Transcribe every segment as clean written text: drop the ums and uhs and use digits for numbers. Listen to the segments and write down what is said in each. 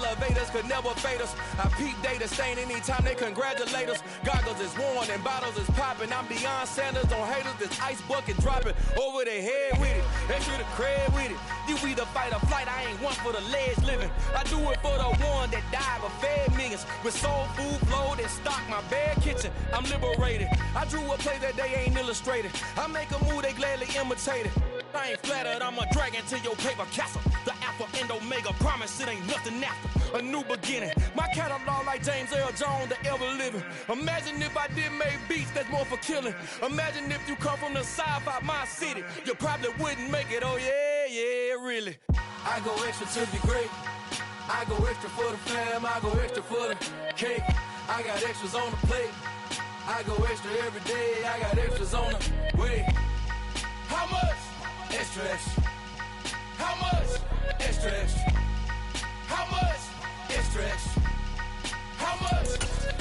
elevators could never fade us. I peep data stain anytime they congratulate us. Goggles is worn and bottles is popping. I'm Deion Sanders on haters, this ice bucket dropping over their head with it. Extra the cred with it. You either fight or flight, I ain't one for the ledge living. I do it for the one that died but fed millions. With soul food flowed and stocked my bare kitchen. I'm liberated. I drew a play that they ain't illustrated. I make a move, they gladly imitate it. I ain't flattered, I'm a dragon to your paper castle. The Alpha and Omega, promise it ain't nothing after. A new beginning. My catalog like James Earl Jones, the ever living. Imagine if I did make beats that's more for killing. Imagine if you come from the south out my city. You probably wouldn't make it, oh yeah, really. I go extra to be great. I go extra for the fam, I go extra for the cake. I got extras on the plate. I go extra every day, I got extras on the way. How much? Extra, extra. How much? Extra, extra. How much? Extra, extra. How much?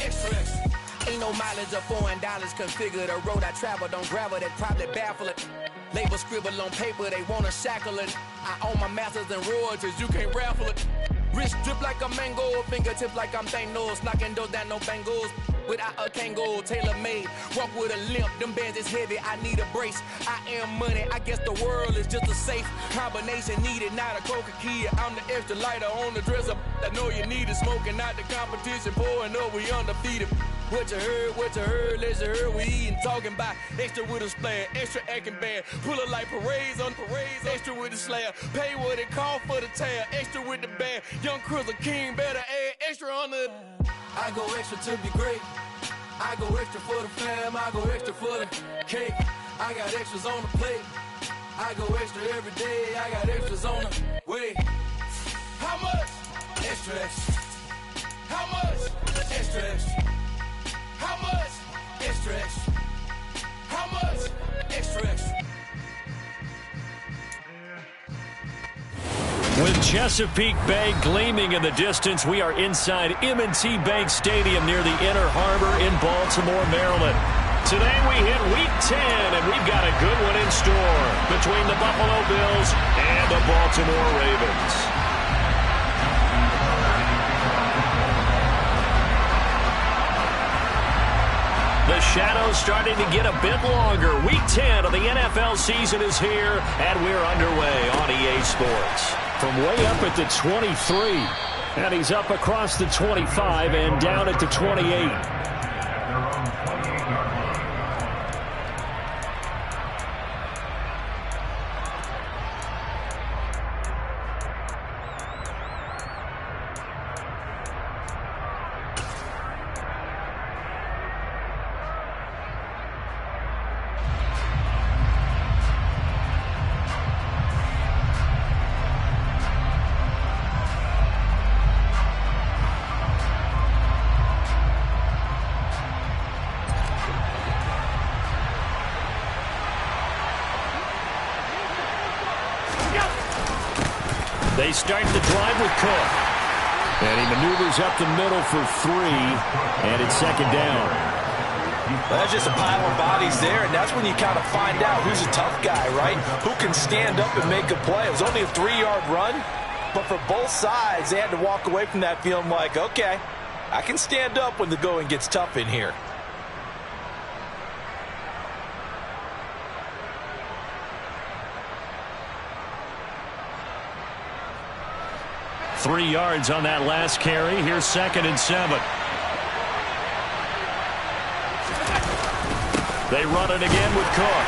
Extra, extra. Ain't no mileage or $4 configure the road I travel. Don't gravel that probably baffle it. Label scribble on paper, they wanna shackle it. I own my masters and royalties, you can't raffle it. Wrist drip like a mango, fingertips like I'm Thanos, knocking those down no bangles. Without a Kango, tailor-made, walk with a limp, them bands is heavy, I need a brace. I am money, I guess the world is just a safe combination needed, not a coca-key. I'm the extra lighter on the dresser, I know you need it, smoking out the competition, pouring up, we undefeated. What you heard, let's you heard, we eatin', talking about extra with a splash, extra acting bad, pull it like parades on parades, extra with the slab, pay what it cost for the tab, extra with the band, young Chris a king, better add extra on the. I go extra to be great. I go extra for the fam, I go extra for the cake. I got extras on the plate. I go extra every day, I got extras on the way. How much? Extra, extra. How much? Extra, extra. How much? Extra, extra. How much? Extra, extra. With Chesapeake Bay gleaming in the distance, we are inside M&T Bank Stadium near the Inner Harbor in Baltimore, Maryland. Today we hit Week 10, and we've got a good one in store between the Buffalo Bills and the Baltimore Ravens. The shadow's starting to get a bit longer. Week 10 of the NFL season is here, and we're underway on EA Sports. From way up at the 23, and he's up across the 25 and down at the 28. They start the drive with Cook. And he maneuvers up the middle for 3, and it's second down. Well, that's just a pile of bodies there, and that's when you kind of find out who's a tough guy, right? Who can stand up and make a play. It was only a 3-yard run, but for both sides, they had to walk away from that feeling like, okay, I can stand up when the going gets tough in here. Three yards on that last carry. Here's 2nd and 7. They run it again with Cook.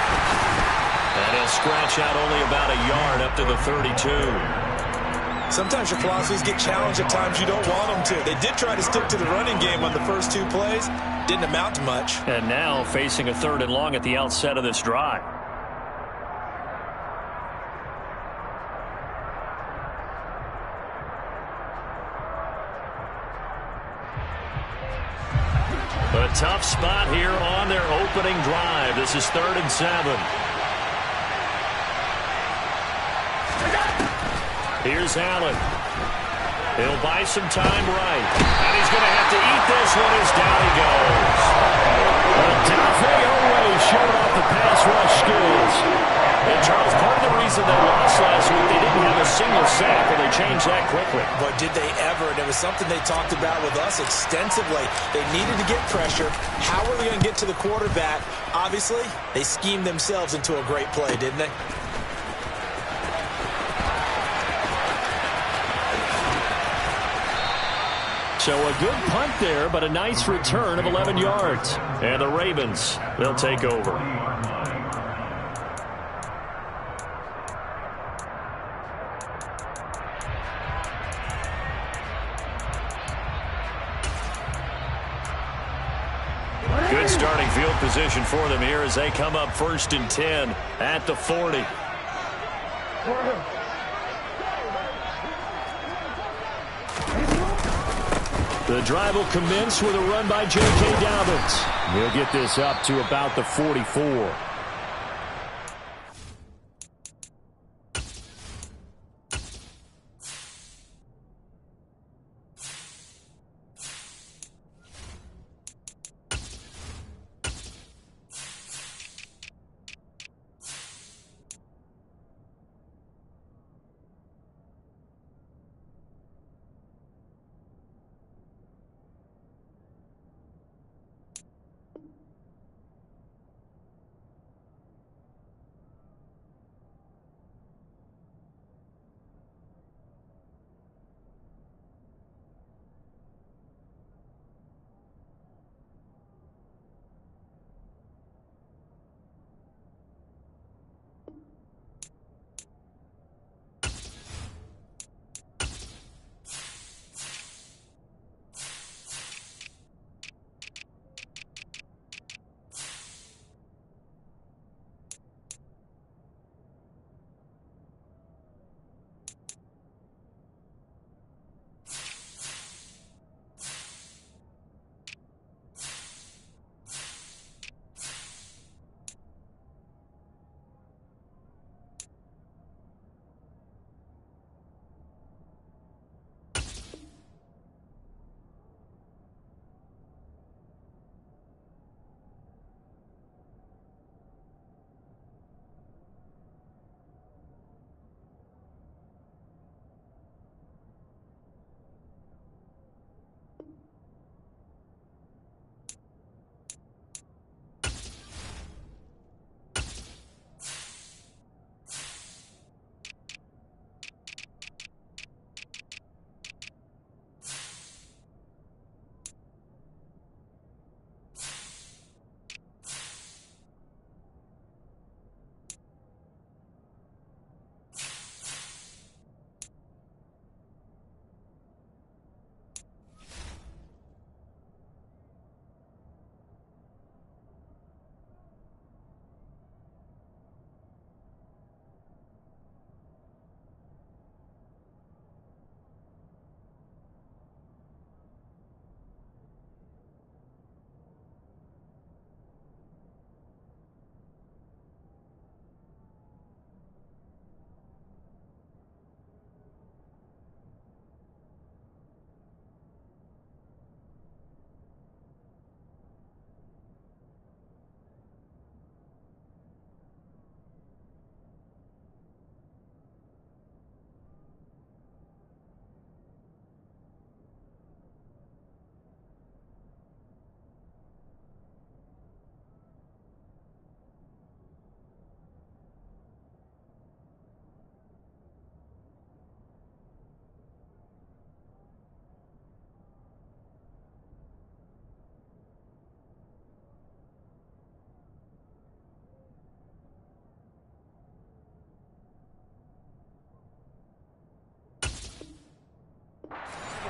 And he'll scratch out only about a yard up to the 32. Sometimes your philosophies get challenged at times you don't want them to. They did try to stick to the running game on the first 2 plays. Didn't amount to much. And now facing a 3rd and long at the outset of this drive. A tough spot here on their opening drive. This is 3rd and 7. Here's Allen. He'll buy some time right. And he's going to have to eat this one as down he goes. Odafe Oweh showed off the pass rush skills. And, Charles, part of the reason they lost last week, they didn't have a single sack, and they changed that quickly. But did they ever? And it was something they talked about with us extensively. They needed to get pressure. How are they going to get to the quarterback? Obviously, they schemed themselves into a great play, didn't they? So a good punt there, but a nice return of 11 yards. And the Ravens, they'll take over. Good starting field position for them here as they come up 1st and 10 at the 40. The drive will commence with a run by J.K. Dobbins. He'll get this up to about the 44.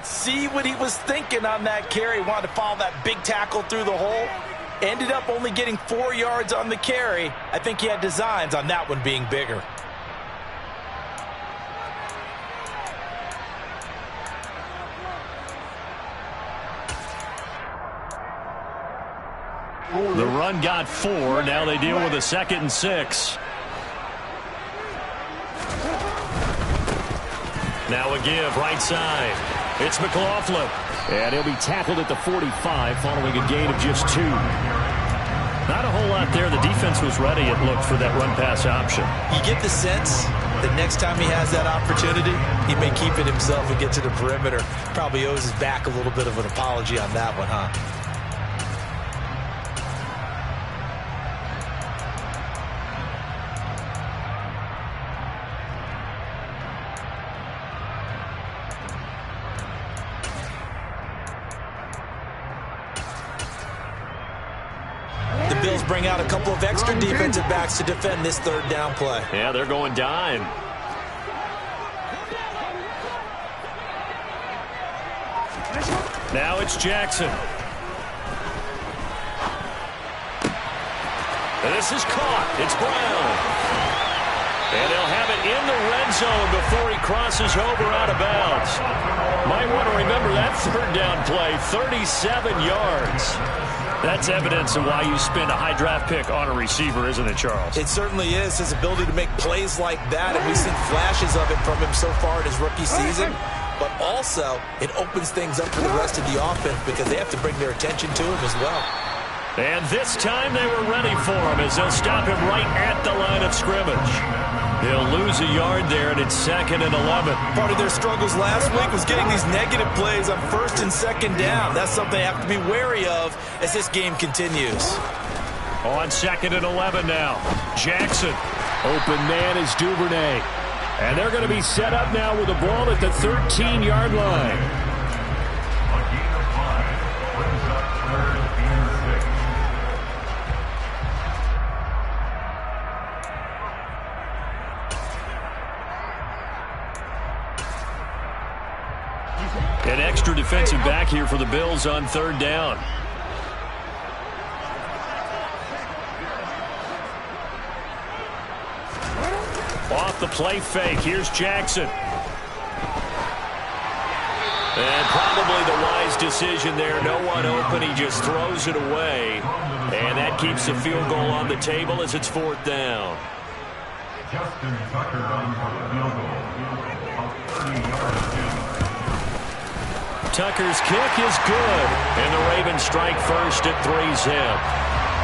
See what he was thinking on that carry. Wanted to follow that big tackle through the hole. Ended up only getting 4 yards on the carry. I think he had designs on that one being bigger. The run got 4. Now they deal with a 2nd and 6. Now a give right side. It's McLaughlin. And he'll be tackled at the 45 following a gain of just 2. Not a whole lot there. The defense was ready, it looked, for that run-pass option. You get the sense that next time he has that opportunity, he may keep it himself and get to the perimeter. Probably owes his back a little bit of an apology on that one, huh? Bring out a couple of extra defensive backs to defend this third down play. Yeah, they're going dime. Now it's Jackson. And this is caught. It's Brown. And they'll have it in the red zone before he crosses over out of bounds. Might want to remember that third down play, 37 yards. That's evidence of why you spend a high draft pick on a receiver, isn't it, Charles? It certainly is. His ability to make plays like that, and we've seen flashes of it from him so far in his rookie season. But also, it opens things up for the rest of the offense because they have to bring their attention to him as well. And this time they were ready for him as they'll stop him right at the line of scrimmage. He'll lose a yard there, and it's 2nd and 11. Part of their struggles last week was getting these negative plays on 1st and 2nd down. That's something they have to be wary of as this game continues. On 2nd and 11 now. Jackson. Open man is Duvernay. And they're going to be set up now with the ball at the 13-yard line. An extra defensive back here for the Bills on 3rd down. Off the play fake. Here's Jackson. And probably the wise decision there. No one open. He just throws it away. And that keeps the field goal on the table as it's 4th down. Justin Tucker on for the field goal. Tucker's kick is good, and the Ravens strike first at 3's him.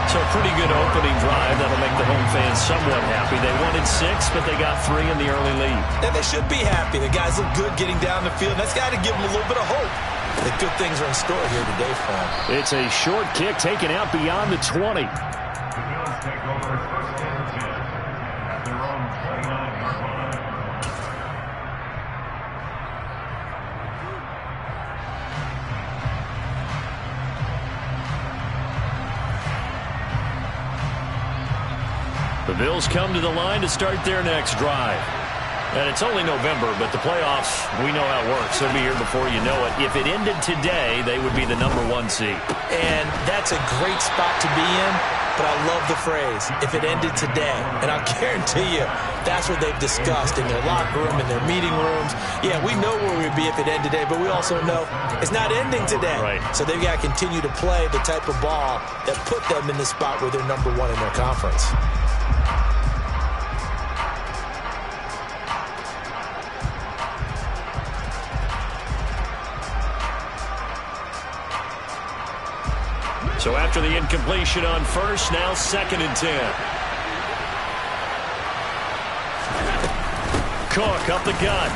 So a pretty good opening drive. That'll make the home fans somewhat happy. They wanted 6, but they got 3 in the early lead. And they should be happy. The guys look good getting down the field. That's got to give them a little bit of hope that good things are in store here today for them. It's a short kick taken out beyond the 20. The Bills take over 1st and 10 at their own 29-yard line. The Bills come to the line to start their next drive. And it's only November, but the playoffs, we know how it works. They'll be here before you know it. If it ended today, they would be the #1 seed. And that's a great spot to be in, but I love the phrase, if it ended today. And I'll guarantee you, that's what they've discussed in their locker room, in their meeting rooms. Yeah, we know where we'd be if it ended today, but we also know it's not ending today. Right. So they've got to continue to play the type of ball that put them in the spot where they're #1 in their conference. So after the incompletion on 1st, now 2nd and 10. Cook up the gut.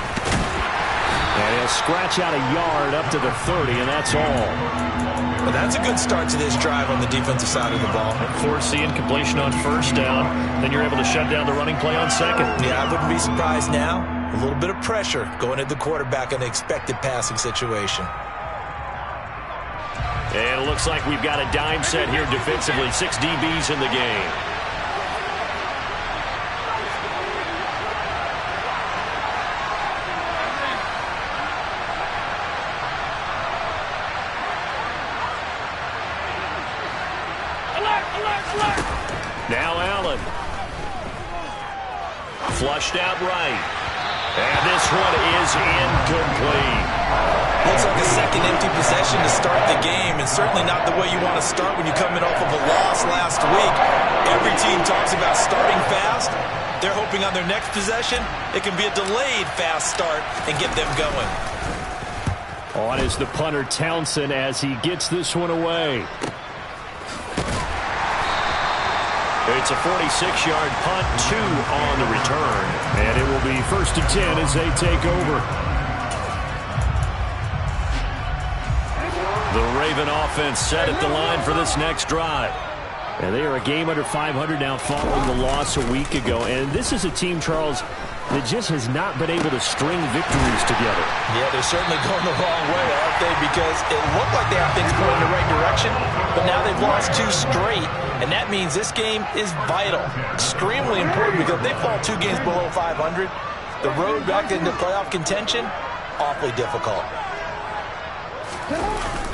And he'll scratch out a yard up to the 30, and that's all. Well, that's a good start to this drive on the defensive side of the ball. Force the incompletion on 1st down. Then you're able to shut down the running play on 2nd. Yeah, I wouldn't be surprised now. A little bit of pressure going at the quarterback in an expected passing situation. And it looks like we've got a dime set here defensively. 6 DBs in the game. Now Allen. Flushed out right. And this one is incomplete. Looks like a second empty possession to start the game, and certainly not the way you want to start when you're coming off of a loss last week. Every team talks about starting fast. They're hoping on their next possession, it can be a delayed fast start and get them going. On is the punter Townsend as he gets this one away. It's a 46-yard punt, 2 on the return. And it will be 1st and 10 as they take over. The Raven offense set at the line for this next drive. And they are a game under 500 now following the loss a week ago. And this is a team, Charles, that just has not been able to string victories together. Yeah, they're certainly going the wrong way, aren't they? Because it looked like they have things going in the right direction, but now they've lost 2 straight, and that means this game is vital, extremely important, because if they fall 2 games below 500, the road back into playoff contention, awfully difficult.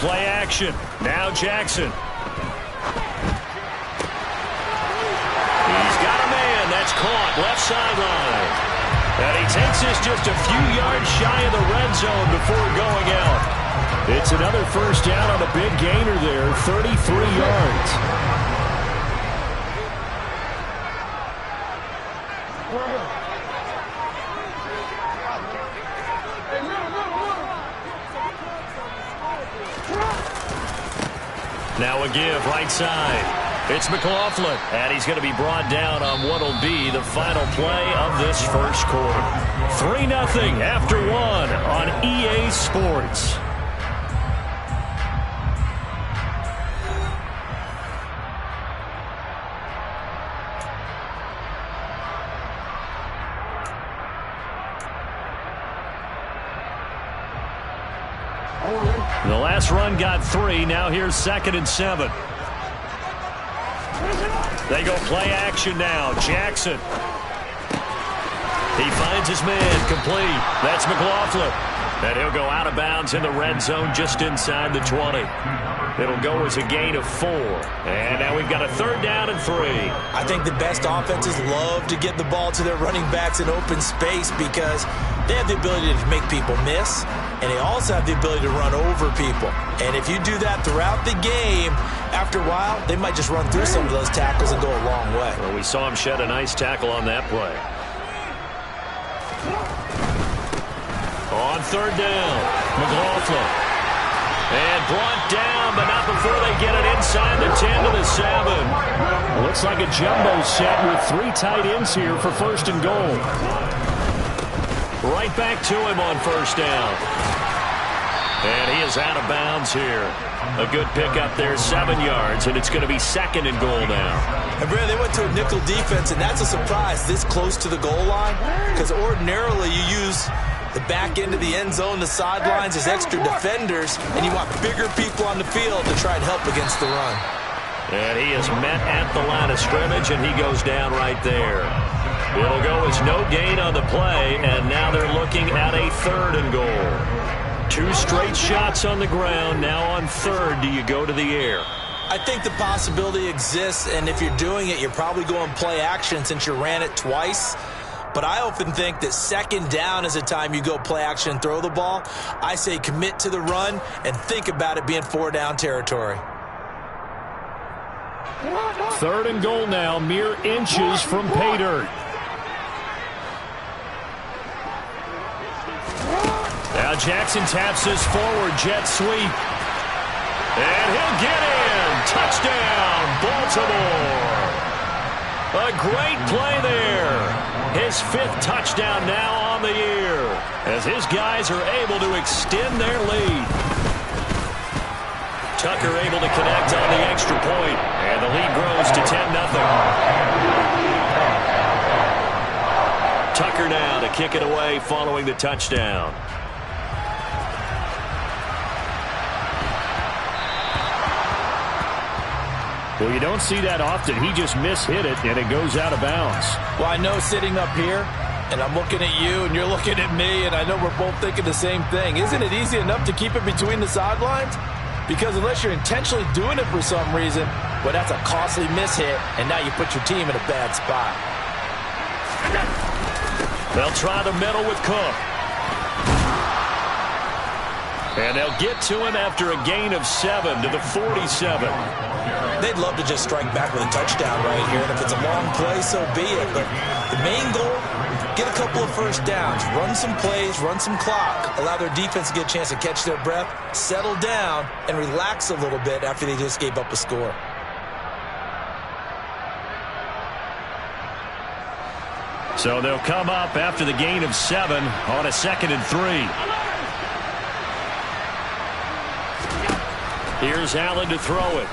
Play action. Now Jackson. He's got a man. That's caught. Left sideline. And he takes this just a few yards shy of the red zone before going out. It's another first down on a big gainer there, 33 yards. Now a give, right side. It's McLaughlin, and he's going to be brought down on what will be the final play of this first quarter. 3-0 after 1 on EA Sports. The last run got 3. Now here's 2nd and 7. They go play action now. Jackson. He finds his man. Complete. That's McLaughlin. And he'll go out of bounds in the red zone just inside the 20. It'll go as a gain of 4. And now we've got a 3rd down and 3. I think the best offenses love to get the ball to their running backs in open space because they have the ability to make people miss, and they also have the ability to run over people. And if you do that throughout the game, after a while, they might just run through some of those tackles and go a long way. Well, we saw him shed a nice tackle on that play. On 3rd down, McLaughlin. And brought down, but not before they get it inside the 10 to the 7. Looks like a jumbo set with 3 tight ends here for 1st and goal. Right back to him on 1st down. And he is out of bounds here. A good pickup there, 7 yards, and it's going to be 2nd and goal now. And Brad, they went to a nickel defense, and that's a surprise this close to the goal line, because ordinarily you use the back end of the end zone, the sidelines as extra defenders, and you want bigger people on the field to try and help against the run. And he is met at the line of scrimmage, and he goes down right there. It'll go as no gain on the play, and now they're looking at a 3rd and goal. 2 straight shots on the ground. Now on 3rd, do you go to the air? I think the possibility exists, and if you're doing it, you're probably going play action since you ran it twice. But I often think that 2nd down is a time you go play action and throw the ball. I say commit to the run and think about it being 4-down territory. 3rd and goal now, mere inches from pay dirt. Now Jackson taps this forward jet sweep. And he'll get in. Touchdown, Baltimore. A great play there. His 5th touchdown now on the year as his guys are able to extend their lead. Tucker able to connect on the extra point, and the lead grows to 10-0. Tucker now to kick it away following the touchdown. Well, you don't see that often. He just mishit it, and it goes out of bounds. Well, I know sitting up here, and I'm looking at you, and you're looking at me, and I know we're both thinking the same thing. Isn't it easy enough to keep it between the sidelines? Because unless you're intentionally doing it for some reason, well, that's a costly mishit, and now you put your team in a bad spot. They'll try the middle with Cook. And they'll get to him after a gain of 7 to the 47. They'd love to just strike back with a touchdown right here, and if it's a long play, so be it. But the main goal, get a couple of first downs, run some plays, run some clock, allow their defense to get a chance to catch their breath, settle down, and relax a little bit after they just gave up a score. So they'll come up after the gain of 7 on a 2nd and 3. Here's Allen to throw it.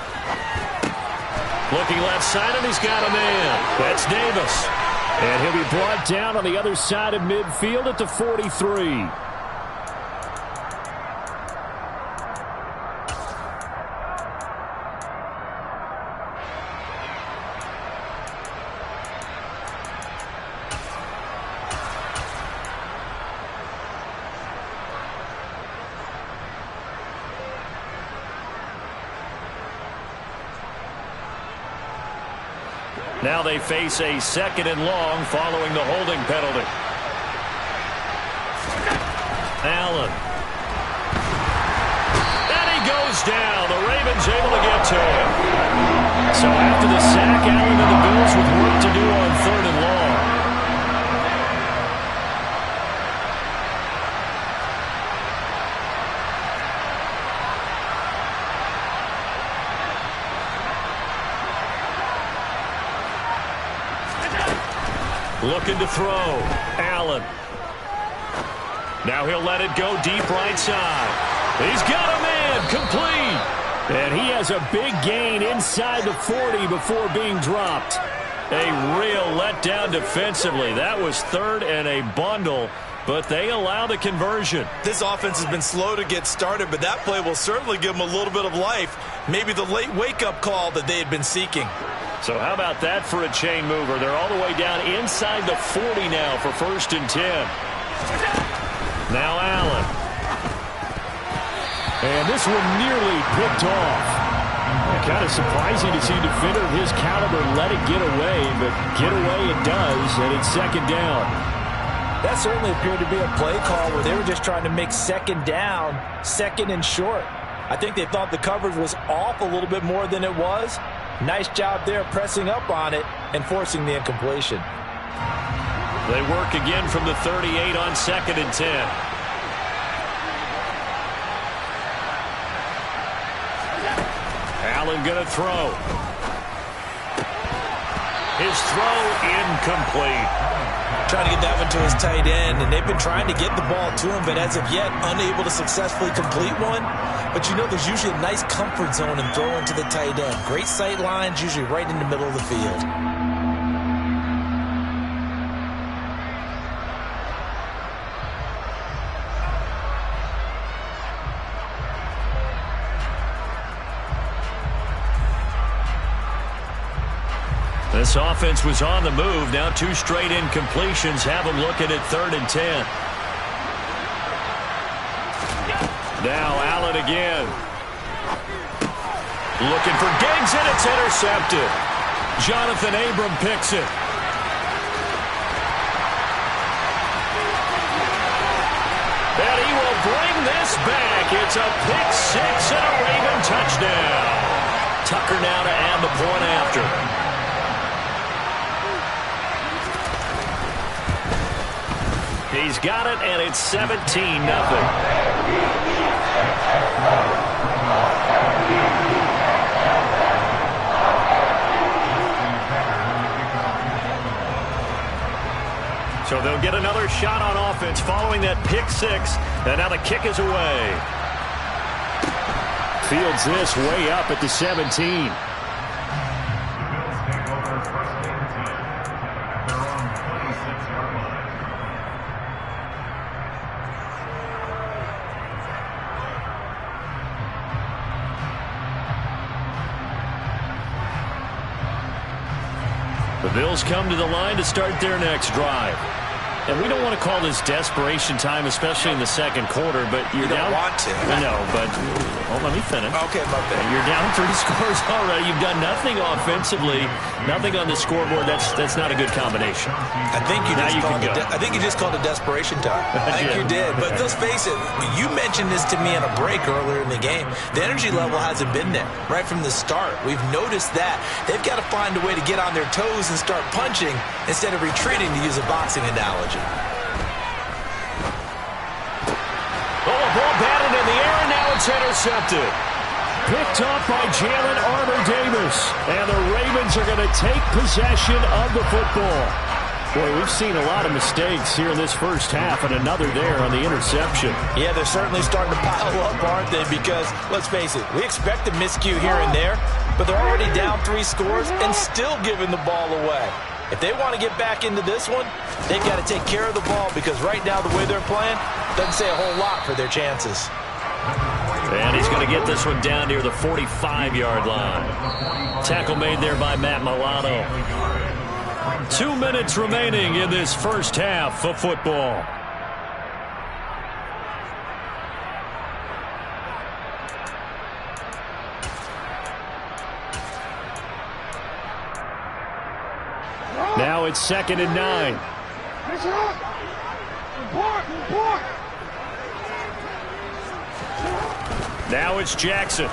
Looking left side, and he's got a man. That's Davis. And he'll be brought down on the other side of midfield at the 43. Now they face a 2nd and long following the holding penalty. Allen. And he goes down. The Ravens able to get to him. So after the sack, Allen and the Bills with work to do on 3rd and long. Looking to throw. Allen. Now he'll let it go deep right side. He's got a man. Complete. And he has a big gain inside the 40 before being dropped. A real letdown defensively. That was 3rd and a bundle, but they allow the conversion. This offense has been slow to get started, but that play will certainly give them a little bit of life. Maybe the late wake-up call that they had been seeking. So how about that for a chain mover? They're all the way down inside the 40 now for 1st and 10. Now Allen. And this one nearly picked off. Kind of surprising to see a defender of his caliber let it get away, but get away it does, and it's 2nd down. That certainly appeared to be a play call where they were just trying to make 2nd down, 2nd and short. I think they thought the coverage was off a little bit more than it was. Nice job there pressing up on it and forcing the incompletion. They work again from the 38 on 2nd and 10. Allen going to throw. His throw incomplete. Trying to get that one to his tight end, and they've been trying to get the ball to him, but as of yet, unable to successfully complete one. But you know there's usually a nice comfort zone in throwing to the tight end. Great sight lines, usually right in the middle of the field. This offense was on the move. Now 2 straight incompletions have them looking at 3rd and 10. Now Allen again. Looking for Diggs, and it's intercepted. Jonathan Abram picks it. And he will bring this back. It's a pick 6 and a Raven touchdown. Tucker now to add the point after. He's got it, and it's 17-0. So they'll get another shot on offense following that pick 6, and now the kick is away. Fields this way up at the 17. The Bills come to the line to start their next drive. And we don't want to call this desperation time, especially in the 2nd quarter, but you're down. You don't want to. I know, but let me finish. Okay, my bad. You're down 3 scores already. You've done nothing offensively, nothing on the scoreboard. That's not a good combination. I think you just called it desperation time. I think you did. But let's face it, you mentioned this to me on a break earlier in the game. The energy level hasn't been there right from the start. We've noticed that. They've got to find a way to get on their toes and start punching instead of retreating, to use a boxing analogy. Ball batted in the air, and now it's intercepted. Picked off by Jalen Armour-Davis. And the Ravens are going to take possession of the football. Boy, we've seen a lot of mistakes here in this first half, and another there on the interception. Yeah, they're certainly starting to pile up, aren't they? Because, let's face it, we expect a miscue here and there, but they're already down 3 scores and still giving the ball away. If they want to get back into this one, they've got to take care of the ball because right now the way they're playing doesn't say a whole lot for their chances. And he's going to get this one down near the 45-yard line. Tackle made there by Matt Milano. 2 minutes remaining in this first half of football. Now it's 2nd and 9. Now it's Jackson.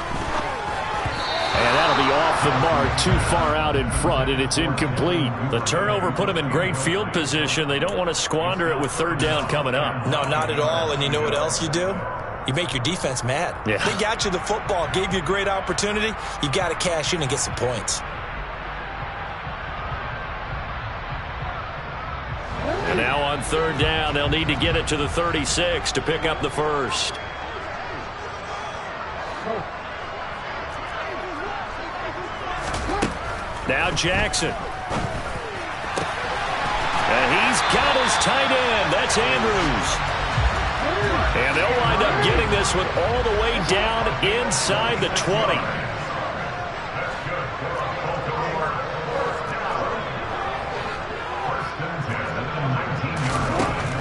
And that'll be off the mark, too far out in front, and it's incomplete. The turnover put them in great field position. They don't want to squander it with 3rd down coming up. No, not at all. And you know what else you do? You make your defense mad. Yeah. They got you the football, gave you a great opportunity. You got to cash in and get some points. And now on 3rd down, they'll need to get it to the 36 to pick up the first. Now Jackson. And he's got his tight end. That's Andrews. And they'll wind up getting this one all the way down inside the 20.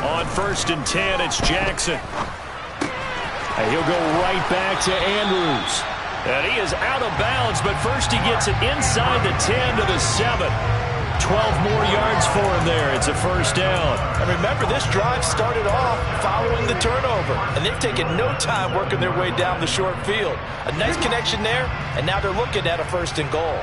On 1st and 10, it's Jackson. And he'll go right back to Andrews. And he is out of bounds, but first he gets it inside the 10 to the 7. 12 more yards for him there. It's a 1st down. And remember, this drive started off following the turnover, and they've taken no time working their way down the short field. A nice connection there, and now they're looking at a 1st and goal.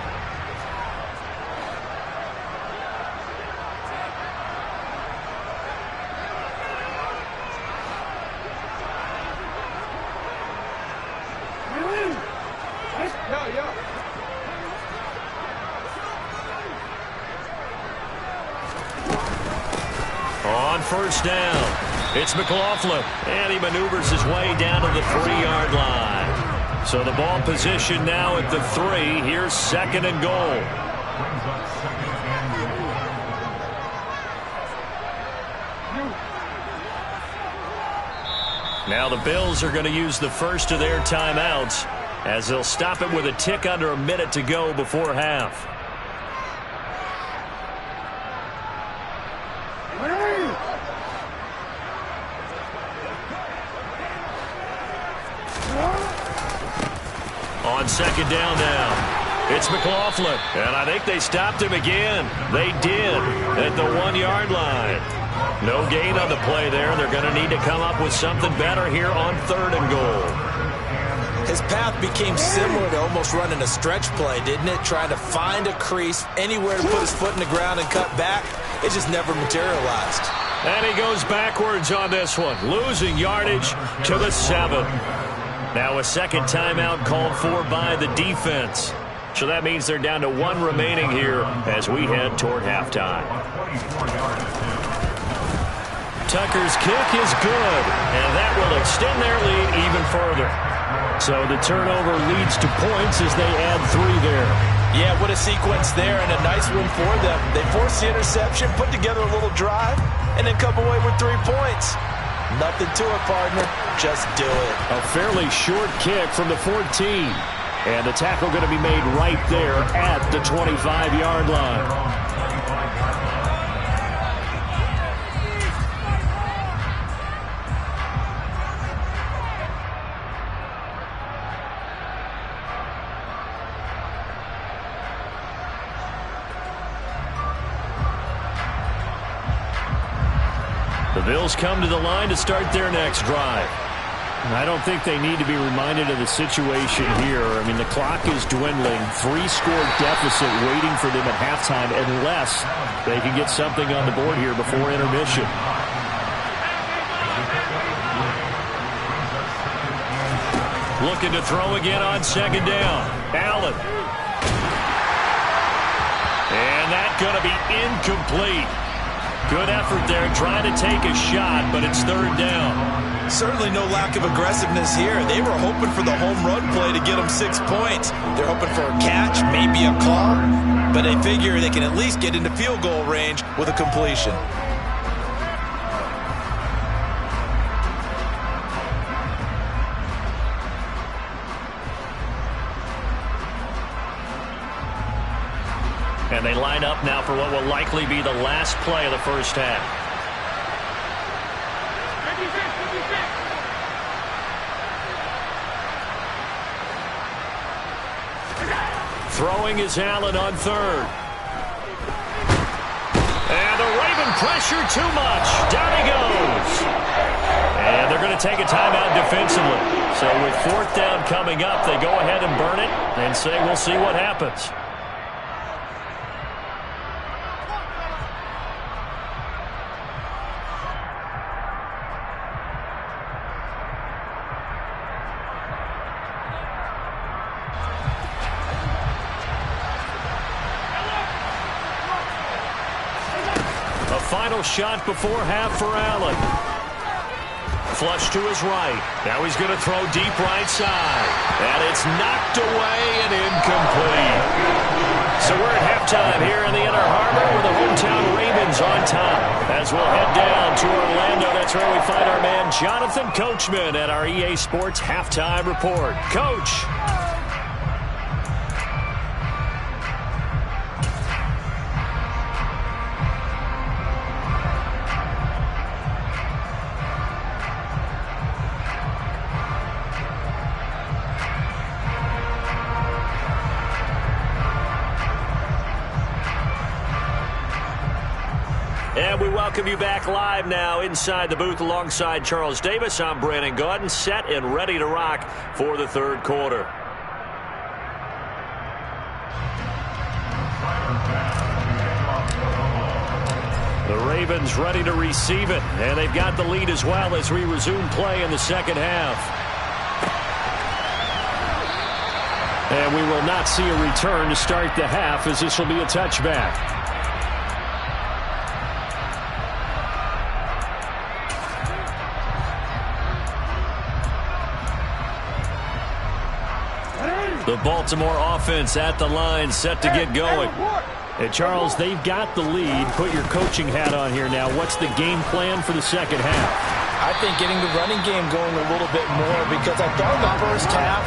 On 1st down, it's McLaughlin, and he maneuvers his way down to the 3-yard line. So the ball position now at the 3. Here's 2nd and goal. Now the Bills are going to use the first of their timeouts as they'll stop it with a tick under a minute to go before half. On 2nd down now, it's McLaughlin, and I think they stopped him again. They did at the 1-yard line. No gain on the play there. They're going to need to come up with something better here on 3rd and goal. His path became similar to almost running a stretch play, didn't it? Trying to find a crease, anywhere to put his foot in the ground and cut back. It just never materialized. And he goes backwards on this one, losing yardage to the 7. Now a 2nd timeout called for by the defense. So that means they're down to 1 remaining here as we head toward halftime. Tucker's kick is good, and that will extend their lead even further. So the turnover leads to points as they add 3 there. Yeah, what a sequence there, and a nice one for them. They forced the interception, put together a little drive, and then come away with 3 points. Nothing to it, partner. Just do it. A fairly short kick from the 14. And the tackle going to be made right there at the 25-yard line. The Bills come to the line to start their next drive. I don't think they need to be reminded of the situation here. I mean, the clock is dwindling. 3-score deficit waiting for them at halftime unless they can get something on the board here before intermission. Looking to throw again on 2nd down. Allen. And that's going to be incomplete. Good effort there, trying to take a shot, but it's third down. Certainly no lack of aggressiveness here. They were hoping for the home run play to get them 6 points. They're hoping for a catch, maybe a call, but they figure they can at least get into field goal range with a completion. And they line up now for what will likely be the last play of the first half. Throwing is Allen on third. And the Raven pressure too much. Down he goes. And they're going to take a timeout defensively. So with fourth down coming up, they go ahead and burn it and say we'll see what happens. Final shot before half for Allen. Flush to his right. Now he's going to throw deep right side. And it's knocked away and incomplete. So we're at halftime here in the Inner Harbor with the hometown Ravens on top. As we'll head down to Orlando, that's where we find our man Jonathan Coachman at our EA Sports Halftime Report. Coach. And we welcome you back live now inside the booth alongside Charles Davis. I'm Brandon Gaudin, set and ready to rock for the third quarter. The Ravens ready to receive it, and they've got the lead as well as we resume play in the second half. And we will not see a return to start the half, as this will be a touchback. The Baltimore offense at the line, set to get going. And Charles, they've got the lead. Put your coaching hat on here now. What's the game plan for the second half? I think getting the running game going a little bit more, because I thought in the first half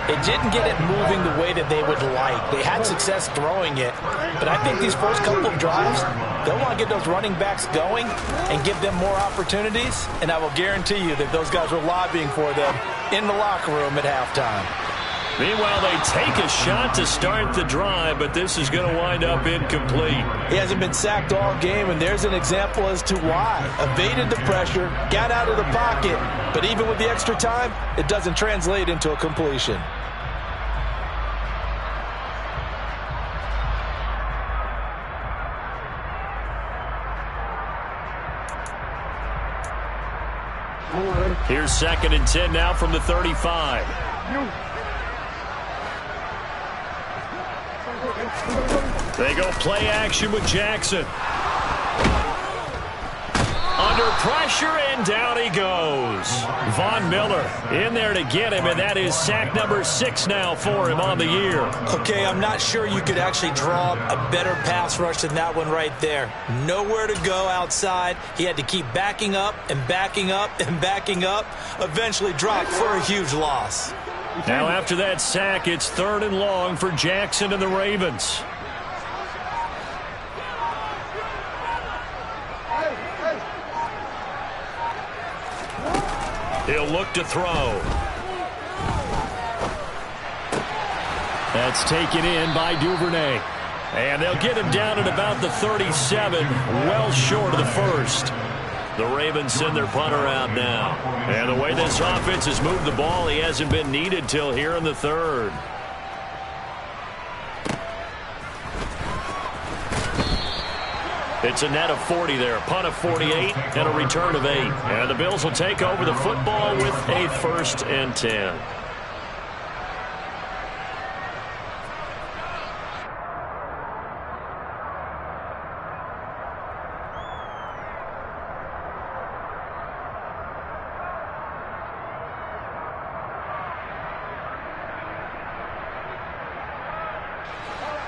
it didn't get it moving the way that they would like. They had success throwing it, but I think these first couple of drives, they'll want to get those running backs going and give them more opportunities, and I will guarantee you that those guys were lobbying for them in the locker room at halftime. Meanwhile, they take a shot to start the drive, but this is going to wind up incomplete. He hasn't been sacked all game, and there's an example as to why. Evaded the pressure, got out of the pocket, but even with the extra time, it doesn't translate into a completion. Here's 2nd and 10 now from the 35. They go play action with Jackson. Under pressure, and down he goes. Von Miller in there to get him, and that is sack number 6 now for him on the year. Okay, I'm not sure you could actually draw a better pass rush than that one right there. Nowhere to go outside. He had to keep backing up and backing up and backing up. Eventually dropped for a huge loss. Now after that sack, it's 3rd and long for Jackson and the Ravens. He'll look to throw. That's taken in by Duvernay. And they'll get him down at about the 37, well short of the first. The Ravens send their punter out now. And the way this offense has moved the ball, he hasn't been needed till here in the third. It's a net of 40 there, punt of 48, and a return of 8. And the Bills will take over the football with a 1st and 10.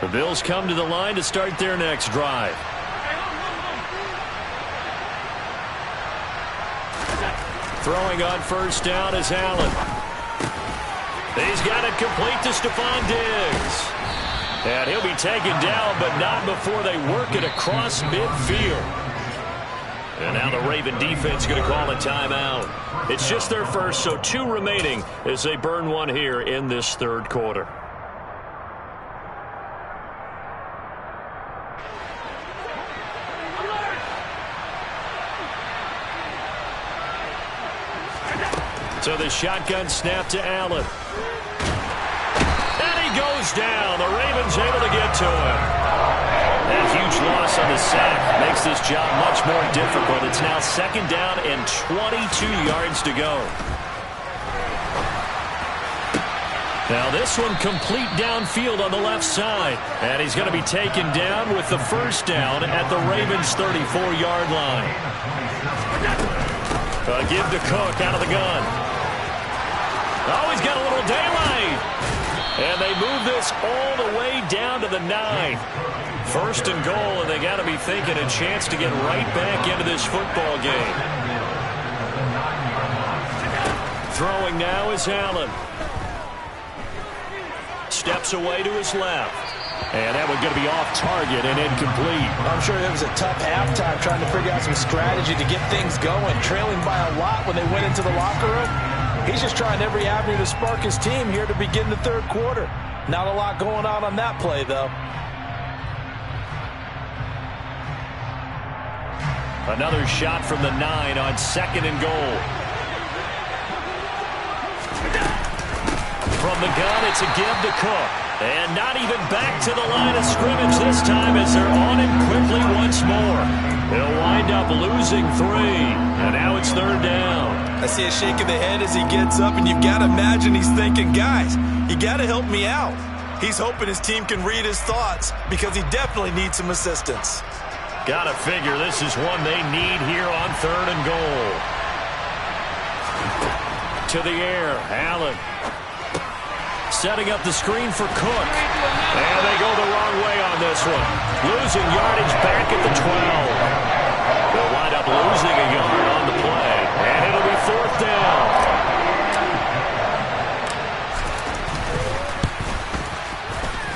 The Bills come to the line to start their next drive. Throwing on first down is Allen. He's got it complete to Stephon Diggs. And he'll be taken down, but not before they work it across midfield. And now the Raven defense going to call a timeout. It's just their first, so 2 remaining as they burn one here in this third quarter. So the shotgun snap to Allen. And he goes down. The Ravens able to get to him. That huge loss on the sack makes this job much more difficult. It's now second down and 22 yards to go. Now this one complete downfield on the left side. And he's going to be taken down with the first down at the Ravens' 34-yard line. Give to Cook out of the gun. Oh, he's got a little daylight. And they move this all the way down to the 9. First and goal, and they got to be thinking a chance to get right back into this football game. Throwing now is Allen. Steps away to his left. And that one going to be off target and incomplete. I'm sure it was a tough halftime trying to figure out some strategy to get things going. Trailing by a lot when they went into the locker room. He's just trying every avenue to spark his team here to begin the third quarter. Not a lot going on that play, though. Another shot from the 9 on second and goal. From the gun, it's a give to Cook. And not even back to the line of scrimmage this time as they're on him quickly once more. He'll wind up losing 3. And now it's third down. I see a shake of the head as he gets up, and you've got to imagine he's thinking, guys, you got to help me out. He's hoping his team can read his thoughts because he definitely needs some assistance. Got to figure this is one they need here on third and goal. To the air, Allen. Setting up the screen for Cook. And they go the wrong way on this one. Losing yardage back at the 12. They'll wind up losing a yard on the play. And it'll be fourth down.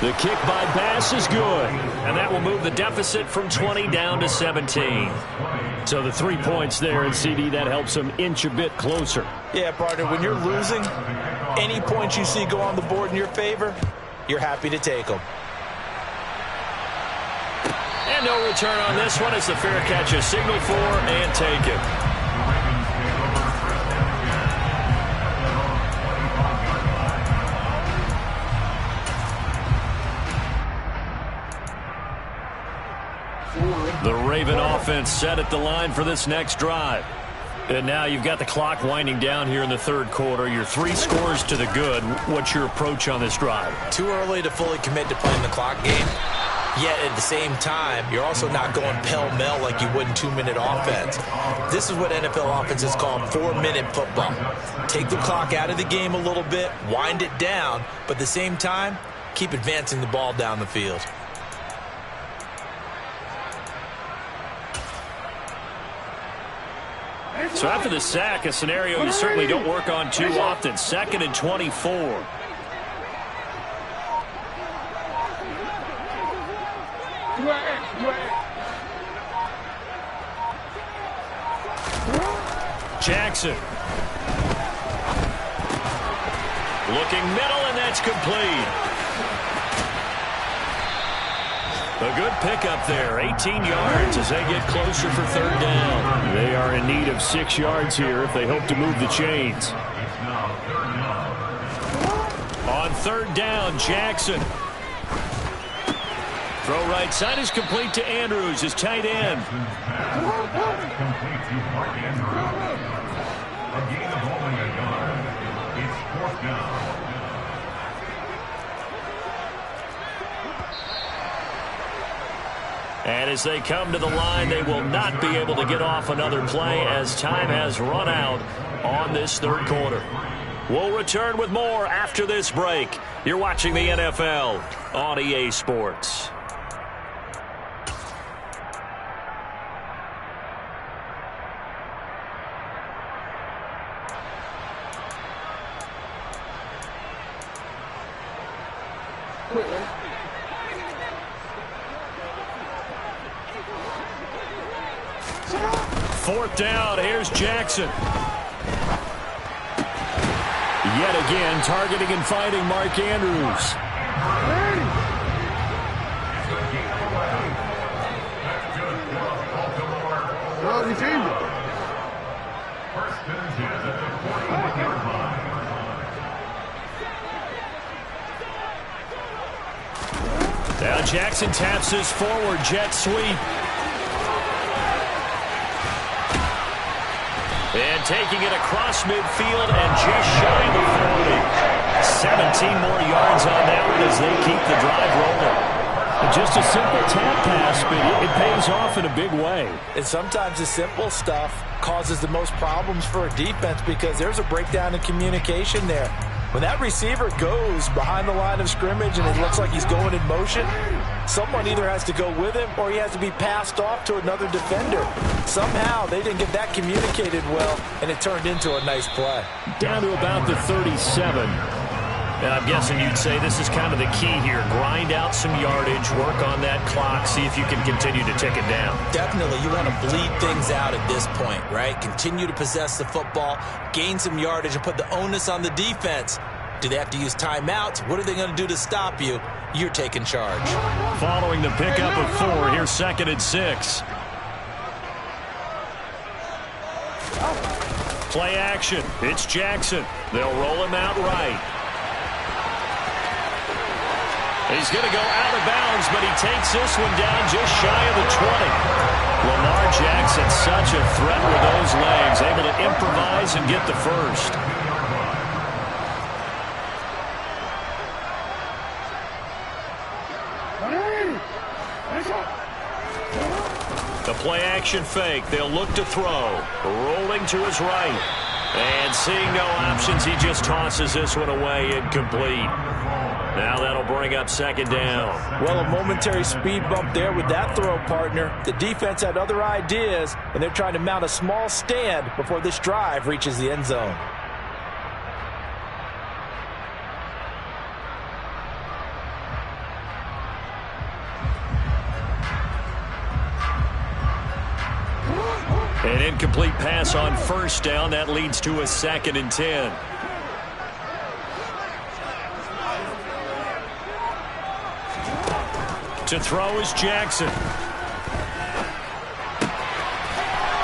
The kick by Bass is good. And that will move the deficit from 20 down to 17. So the 3 points there, and CD, that helps them inch a bit closer. Yeah, partner, when you're losing, any points you see go on the board in your favor, you're happy to take them. And no return on this one as the fair catch is signaled for and taken. The Raven offense set at the line for this next drive. And now you've got the clock winding down here in the third quarter. Your 3 scores to the good. What's your approach on this drive? Too early to fully commit to playing the clock game. Yet at the same time, you're also not going pell-mell like you would in 2-minute offense. This is what NFL offenses call 4-minute football. Take the clock out of the game a little bit, wind it down, but at the same time, keep advancing the ball down the field. So after the sack, a scenario you certainly don't work on too often. 2nd and 24. Jackson. Looking middle, and that's complete. A good pickup there, 18 yards as they get closer for third down. They are in need of 6 yards here if they hope to move the chains. On third down, Jackson. Throw right side is complete to Andrews, his tight end. Complete to Mark Andrews. A gain of only a yard. It's fourth down. And as they come to the line, they will not be able to get off another play as time has run out on this third quarter. We'll return with more after this break. You're watching the NFL on EA Sports. Fourth down, here's Jackson. Yet again, targeting and finding Mark Andrews. Now Jackson taps his forward jet sweep. And taking it across midfield and just shy of the 40. 17 more yards on that one as they keep the drive rolling. Just a simple tap pass, but it pays off in a big way. And sometimes the simple stuff causes the most problems for a defense because there's a breakdown in communication there. When that receiver goes behind the line of scrimmage and it looks like he's going in motion, someone either has to go with him or he has to be passed off to another defender. Somehow they didn't get that communicated well, and it turned into a nice play. Down to about the 37. And I'm guessing you'd say this is kind of the key here. Grind out some yardage, work on that clock, see if you can continue to tick it down. Definitely, you want to bleed things out at this point, right? Continue to possess the football, gain some yardage, and put the onus on the defense. Do they have to use timeouts? What are they going to do to stop you? You're taking charge. Following the pickup of 4, here's 2nd and 6. Play action. It's Jackson. They'll roll him out right. He's going to go out of bounds, but he takes this one down just shy of the 20. Lamar Jackson, such a threat with those legs, able to improvise and get the first. The play action fake. They'll look to throw. Rolling to his right. And seeing no options, he just tosses this one away incomplete. Now that'll bring up 2nd down. Well, a momentary speed bump there with that throw, partner. The defense had other ideas, and they're trying to mount a small stand before this drive reaches the end zone. An incomplete pass on 1st down. That leads to a 2nd and 10. To throw is Jackson.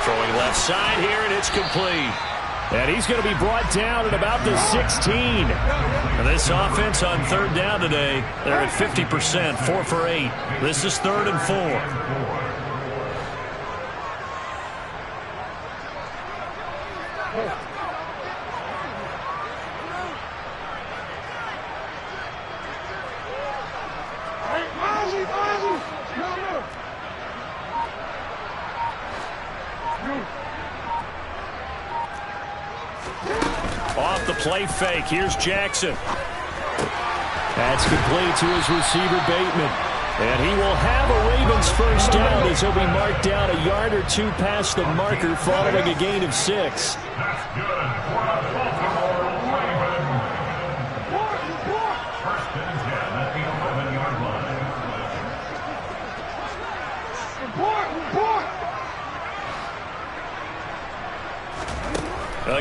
Throwing left side here, and it's complete. And he's going to be brought down at about the 16. And this offense on 3rd down today, they're at 50%, 4 for 8. This is 3rd and 4. Off the play fake, here's Jackson. That's complete to his receiver, Bateman. And he will have a Ravens 1st down as he'll be marked down a yard or 2 past the marker following a gain of 6. That's good for the Baltimore Ravens. 1st and 10 at the 11-yard line.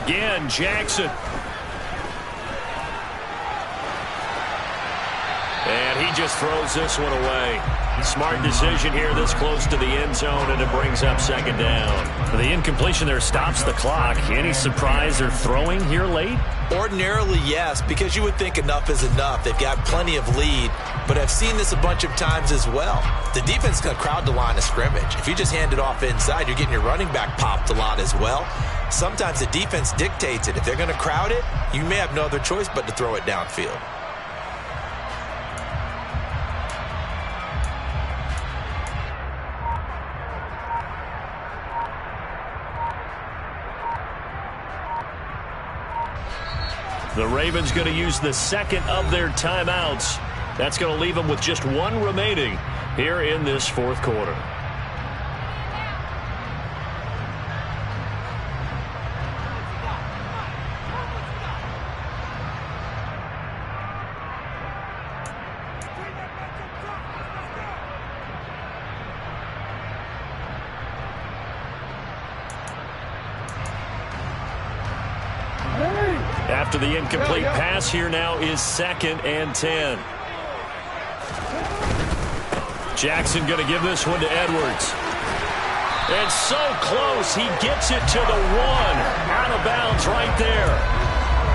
Again, Jackson. And he just throws this one away. Smart decision here this close to the end zone, and it brings up 2nd down. The incompletion there stops the clock. Any surprise they're throwing here late? Ordinarily, yes, because you would think enough is enough. They've got plenty of lead, but I've seen this a bunch of times as well. The defense is going to crowd the line of scrimmage. If you just hand it off inside, you're getting your running back popped a lot as well. Sometimes the defense dictates it. If they're going to crowd it, you may have no other choice but to throw it downfield. The Ravens going to use the second of their timeouts. That's going to leave them with just one remaining here in this fourth quarter. After the incomplete pass, here now is 2nd and 10. Jackson going to give this one to Edwards. And so close, he gets it to the 1. Out of bounds right there.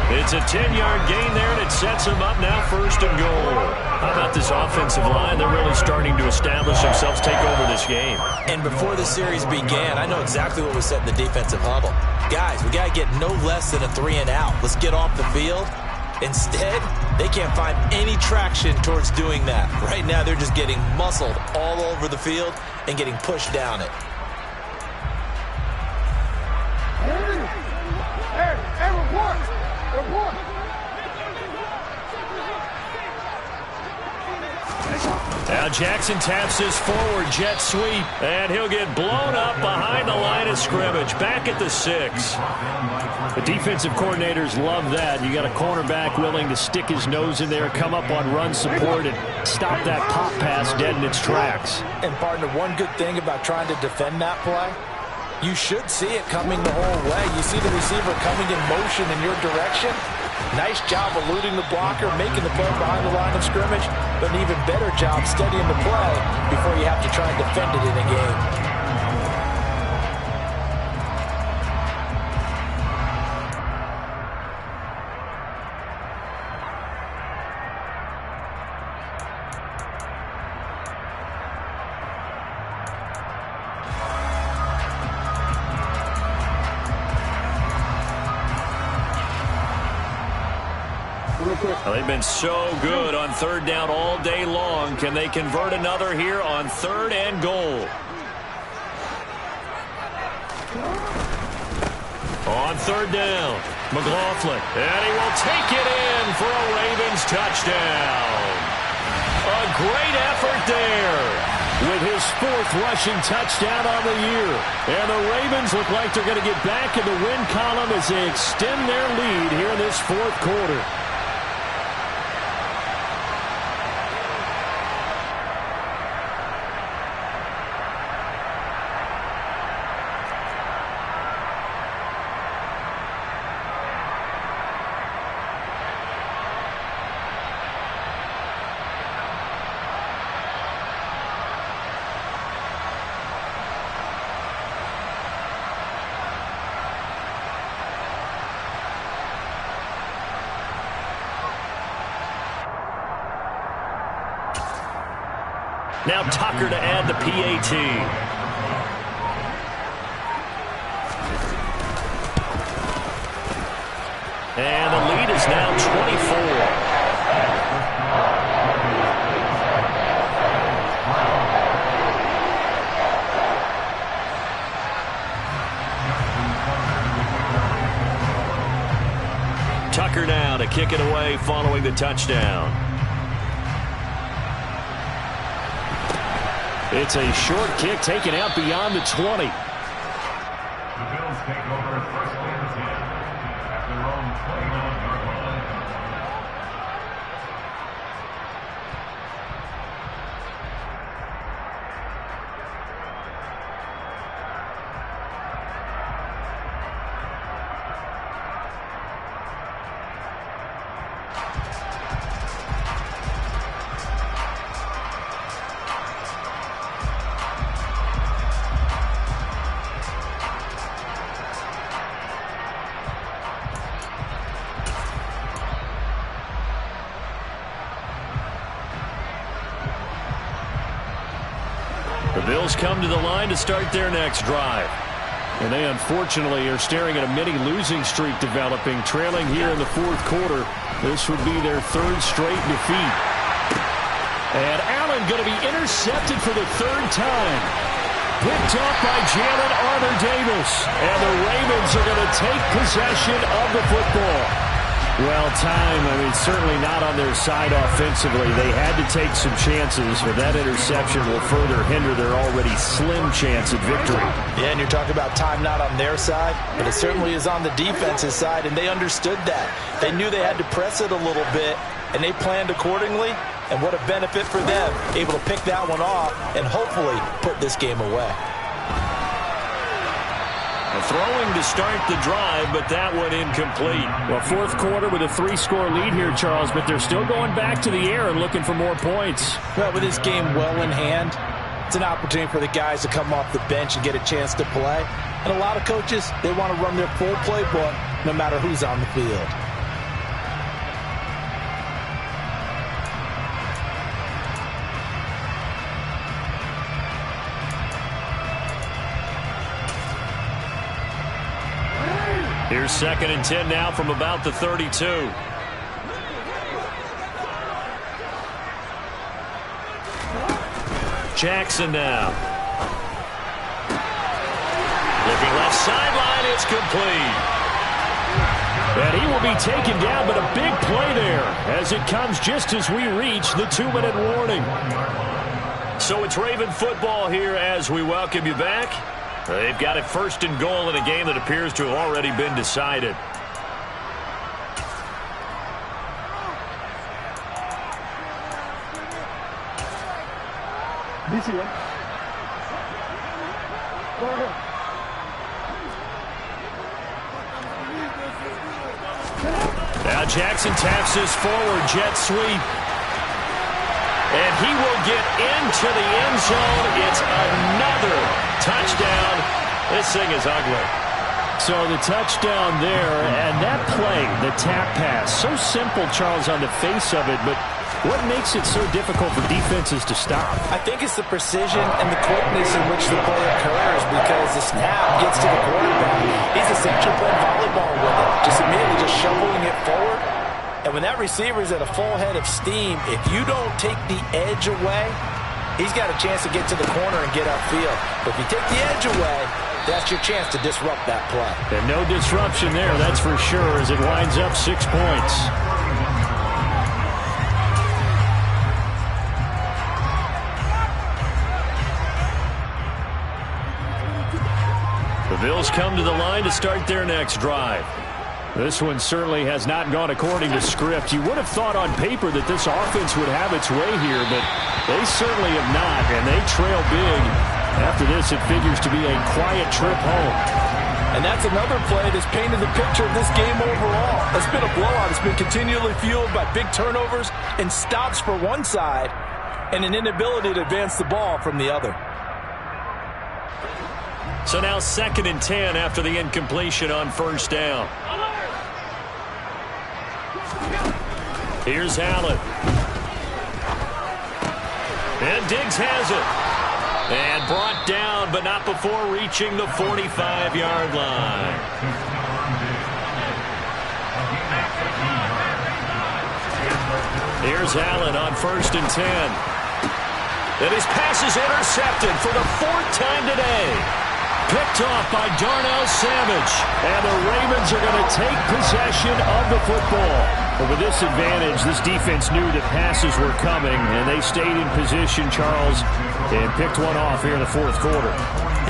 It's a 10-yard gain there, and it sets him up now 1st and goal. How about this offensive line? They're really starting to establish themselves, take over this game. And before the series began, I know exactly what was set in the defensive huddle. Guys, we got to get no less than a 3-and-out. Let's get off the field. Instead, they can't find any traction towards doing that. Right now, they're just getting muscled all over the field and getting pushed down it. Now Jackson taps this forward jet sweep, and he'll get blown up behind the line of scrimmage, back at the 6. The defensive coordinators love that. You got a cornerback willing to stick his nose in there, come up on run support, and stop that pop pass dead in its tracks. And partner, one good thing about trying to defend that play, you should see it coming the whole way. You see the receiver coming in motion in your direction. Nice job eluding the blocker, making the play behind the line of scrimmage, but an even better job studying the play before you have to try and defend it in a game. Well, they've been so good on 3rd down all day long. Can they convert another here on 3rd and goal? On 3rd down, McLaughlin, and he will take it in for a Ravens touchdown. A great effort there with his 4th rushing touchdown on the year. And the Ravens look like they're going to get back in the win column as they extend their lead here in this 4th quarter. Now Tucker to add the PAT. And the lead is now 24. Tucker now to kick it away following the touchdown. It's a short kick taken out beyond the 20. The Bills take over 1st and 10 at their own 29-yard line. The Bills come to the line to start their next drive. And they unfortunately are staring at a mini losing streak developing, trailing here in the 4th quarter. This would be their 3rd straight defeat. And Allen going to be intercepted for the 3rd time. Picked off by Jalen Armour-Davis. And the Ravens are going to take possession of the football. Well, time, certainly not on their side offensively. They had to take some chances, but that interception will further hinder their already slim chance at victory. Yeah, and you're talking about time not on their side, but it certainly is on the defense's side, and they understood that. They knew they had to press it a little bit, and they planned accordingly, and what a benefit for them, able to pick that one off and hopefully put this game away. Throwing to start the drive, but that one incomplete. Well, fourth quarter with a 3-score lead here, Charles, but they're still going back to the air and looking for more points. Well, with this game well in hand, it's an opportunity for the guys to come off the bench and get a chance to play. And a lot of coaches, they want to run their full playbook no matter who's on the field. Here's 2nd and 10 now from about the 32. Jackson now. Looking left sideline, it's complete. And he will be taken down, but a big play there as it comes just as we reach the 2-minute warning. So it's Raven football here as we welcome you back. They've got it 1st and goal in a game that appears to have already been decided. Now Jackson taps his forward jet sweep. And he will get into the end zone. It's another touchdown. This thing is ugly. So the touchdown there, and that play, the tap pass, so simple, Charles, on the face of it, but what makes it so difficult for defenses to stop? I think it's the precision and the quickness in which the play occurs because the snap gets to the quarterback. He's essentially playing volleyball with it, just immediately just shoveling it forward. And when that receiver is at a full head of steam, if you don't take the edge away, he's got a chance to get to the corner and get upfield. But if you take the edge away, that's your chance to disrupt that play. And no disruption there, that's for sure, as it winds up 6 points. The Bills come to the line to start their next drive. This one certainly has not gone according to script. You would have thought on paper that this offense would have its way here, but they certainly have not, and they trail big. After this, it figures to be a quiet trip home. And that's another play that's painted the picture of this game overall. It's been a blowout. It's been continually fueled by big turnovers and stops for one side and an inability to advance the ball from the other. So now 2nd and 10 after the incompletion on 1st down. Here's Allen. And Diggs has it. And brought down, but not before reaching the 45-yard line. Here's Allen on 1st and 10. And his pass is intercepted for the 4th time today. Picked off by Darnell Savage. And the Ravens are going to take possession of the football. But with this advantage, this defense knew that passes were coming, and they stayed in position, Charles, and picked one off here in the 4th quarter.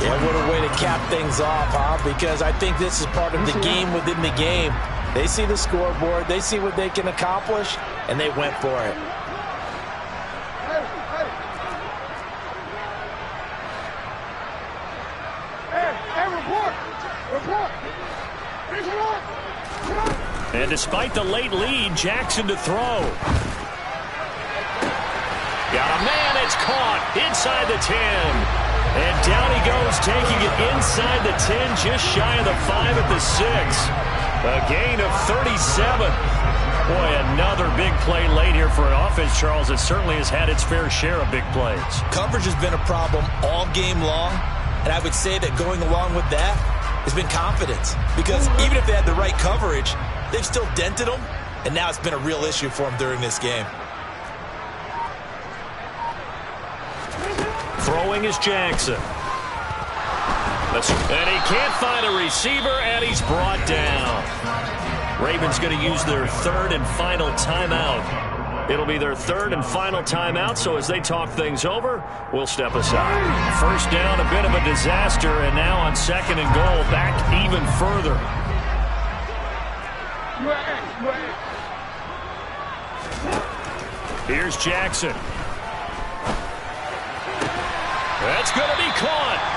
Yeah, what a way to cap things off, huh? Because I think this is part of the game within the game. They see the scoreboard, they see what they can accomplish, and they went for it. And despite the late lead, Jackson to throw. Got a man, it's caught inside the 10. And down he goes, taking it inside the 10, just shy of the 5 at the 6. A gain of 37. Boy, another big play late here for an offense, Charles, that certainly has had its fair share of big plays. Coverage has been a problem all game long, and I would say that going along with that has been confidence. Because even if they had the right coverage, they've still dented them, and now it's been a real issue for them during this game. Throwing is Jackson. And he can't find a receiver, and he's brought down. Ravens going to use their third and final timeout. It'll be their third and final timeout, so as they talk things over, we'll step aside. First down, a bit of a disaster, and now on second and goal, back even further. Here's Jackson. That's going to be caught.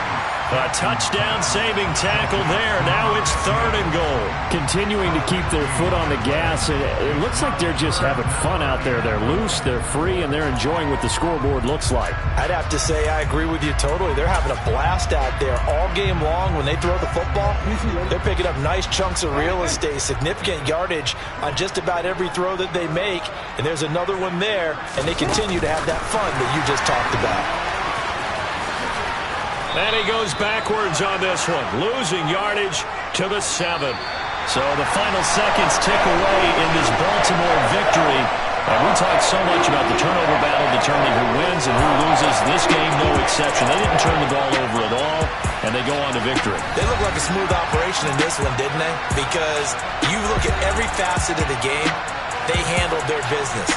A touchdown-saving tackle there. Now it's third and goal. Continuing to keep their foot on the gas. It looks like they're just having fun out there. They're loose, they're free, and they're enjoying what the scoreboard looks like. I'd have to say I agree with you totally. They're having a blast out there all game long. When they throw the football, they're picking up nice chunks of real estate, significant yardage on just about every throw that they make. And there's another one there, and they continue to have that fun that you just talked about. And he goes backwards on this one, losing yardage to the 7. So the final seconds tick away in this Baltimore victory. And we talked so much about the turnover battle determining who wins and who loses. This game, no exception. They didn't turn the ball over at all, and they go on to victory. They look like a smooth operation in this one, didn't they? Because you look at every facet of the game, they handled their business.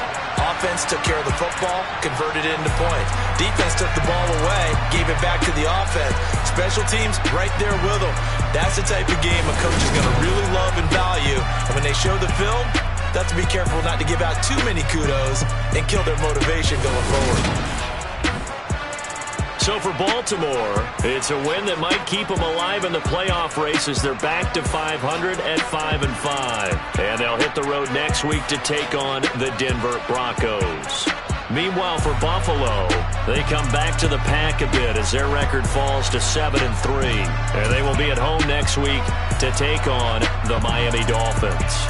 Offense took care of the football, converted it into points. Defense took the ball away, gave it back to the offense. Special teams right there with them. That's the type of game a coach is going to really love and value. And when they show the film, they have to be careful not to give out too many kudos and kill their motivation going forward. So for Baltimore, it's a win that might keep them alive in the playoff race as they're back to 500 at 5-5. And they'll hit the road next week to take on the Denver Broncos. Meanwhile, for Buffalo, they come back to the pack a bit as their record falls to 7-3. And they will be at home next week to take on the Miami Dolphins.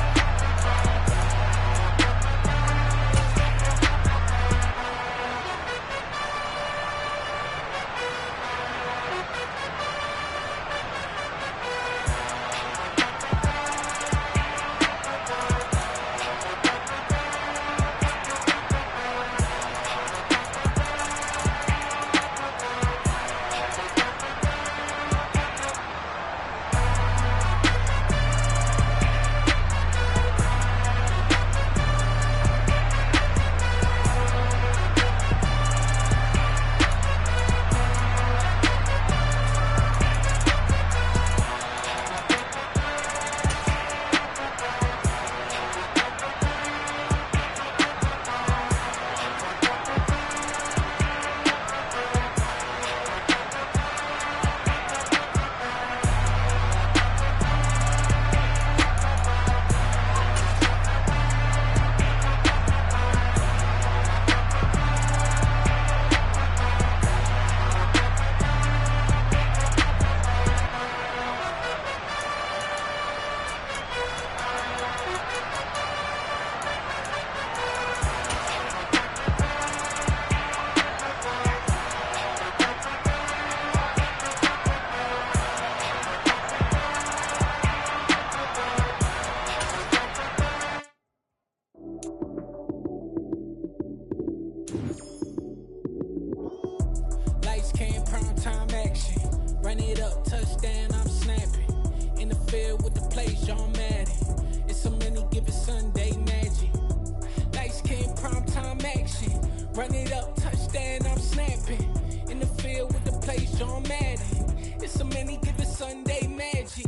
Run it up, touchdown, I'm snapping. In the field with the play, John Madden. It's a many given Sunday magic.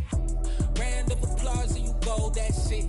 Round of applause and you go, that's it.